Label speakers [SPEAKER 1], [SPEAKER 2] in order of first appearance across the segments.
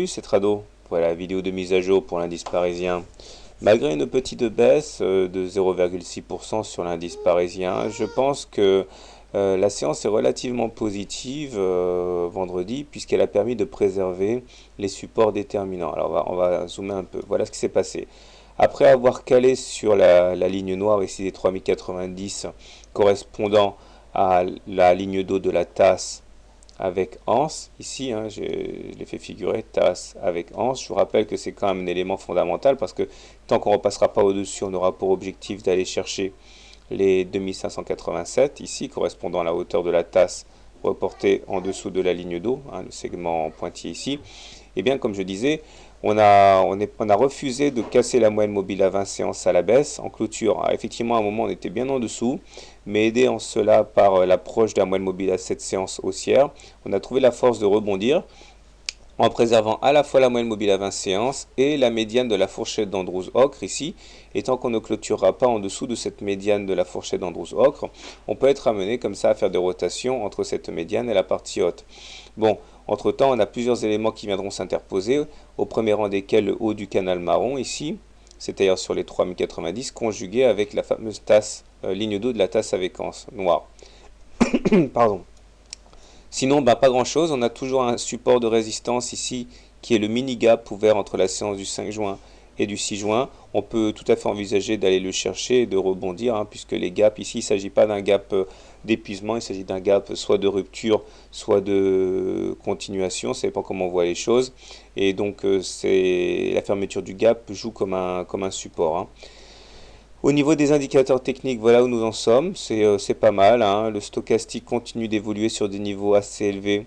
[SPEAKER 1] Salut, c'est Trado pour la vidéo de mise à jour pour l'indice parisien. Malgré une petite baisse de 0,6% sur l'indice parisien, je pense que la séance est relativement positive vendredi puisqu'elle a permis de préserver les supports déterminants. Alors on va zoomer un peu. Voilà ce qui s'est passé. Après avoir calé sur la ligne noire ici des 3090 correspondant à la ligne d'eau de la tasse avec anse, ici, je l'ai fait figurer, tasse avec anse. Je vous rappelle que c'est quand même un élément fondamental parce que tant qu'on ne repassera pas au-dessus, on aura pour objectif d'aller chercher les 2587, ici, correspondant à la hauteur de la tasse reportée en dessous de la ligne d'eau, le segment pointillé ici. Et bien, comme je disais, on a refusé de casser la moyenne mobile à 20 séances à la baisse en clôture. Alors, effectivement, à un moment, on était bien en dessous, mais aidé en cela par l'approche de la moyenne mobile à 7 séances haussière, on a trouvé la force de rebondir en préservant à la fois la moyenne mobile à 20 séances et la médiane de la fourchette d'Andrews-Ocre ici. Et tant qu'on ne clôturera pas en dessous de cette médiane de la fourchette d'Andrews-Ocre, on peut être amené comme ça à faire des rotations entre cette médiane et la partie haute. Bon, entre temps, on a plusieurs éléments qui viendront s'interposer, au premier rang desquels le haut du canal marron ici, c'est-à-dire sur les 3090, conjugué avec la fameuse tasse, ligne d'eau de la tasse avec anse noire. Pardon. Sinon, pas grand-chose. On a toujours un support de résistance ici qui est le mini gap ouvert entre la séance du 5 juin et du 6 juin. On peut tout à fait envisager d'aller le chercher et de rebondir, puisque les gaps ici, il ne s'agit pas d'un gap d'épuisement, il s'agit d'un gap soit de rupture, soit de continuation. Ça dépend comment on voit les choses. Et donc, la fermeture du gap joue comme un support. Au niveau des indicateurs techniques, voilà où nous en sommes, c'est pas mal. Le stochastique continue d'évoluer sur des niveaux assez élevés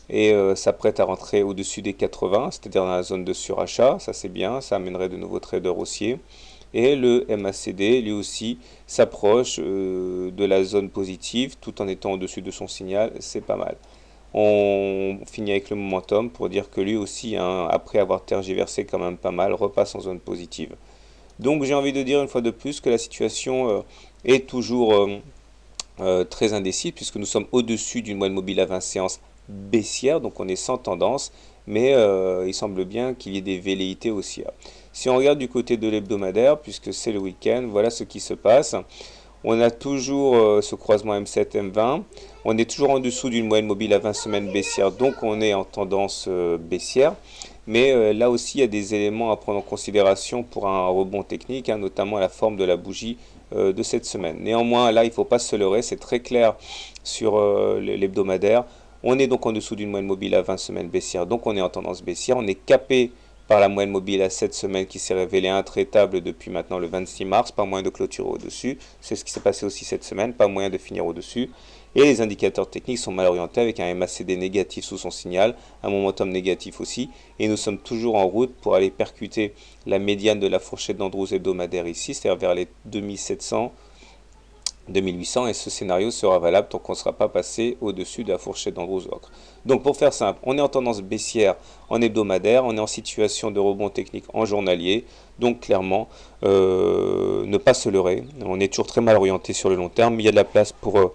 [SPEAKER 1] et s'apprête à rentrer au-dessus des 80, c'est-à-dire dans la zone de surachat, ça c'est bien, ça amènerait de nouveaux traders haussiers. Et le MACD, lui aussi, s'approche de la zone positive tout en étant au-dessus de son signal, c'est pas mal. On finit avec le momentum pour dire que lui aussi, après avoir tergiversé quand même pas mal, repasse en zone positive. Donc j'ai envie de dire une fois de plus que la situation est toujours très indécise puisque nous sommes au-dessus d'une moyenne mobile à 20 séances baissière, donc on est sans tendance, mais il semble bien qu'il y ait des velléités haussières. Si on regarde du côté de l'hebdomadaire, puisque c'est le week-end, voilà ce qui se passe. On a toujours ce croisement M7-M20, on est toujours en dessous d'une moyenne mobile à 20 semaines baissière, donc on est en tendance baissière. Mais là aussi, il y a des éléments à prendre en considération pour un rebond technique, notamment la forme de la bougie de cette semaine. Néanmoins, là, il ne faut pas se leurrer, c'est très clair sur l'hebdomadaire. On est donc en dessous d'une moyenne mobile à 20 semaines baissière, donc on est en tendance baissière. On est capé par la moyenne mobile à 7 semaines qui s'est révélée intraitable depuis maintenant le 26 mars, pas moyen de clôturer au-dessus. C'est ce qui s'est passé aussi cette semaine, pas moyen de finir au-dessus. Et les indicateurs techniques sont mal orientés avec un MACD négatif sous son signal, un momentum négatif aussi. Et nous sommes toujours en route pour aller percuter la médiane de la fourchette d'Andrews hebdomadaire ici, c'est-à-dire vers les 2700, 2800, et ce scénario sera valable tant qu'on ne sera pas passé au-dessus de la fourchette d'Andrews-Ocre. Donc pour faire simple, on est en tendance baissière en hebdomadaire, on est en situation de rebond technique en journalier, donc clairement, ne pas se leurrer, on est toujours très mal orienté sur le long terme, mais il y a de la place pour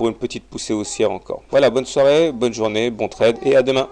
[SPEAKER 1] une petite poussée haussière encore. Voilà, bonne soirée, bonne journée, bon trade et à demain.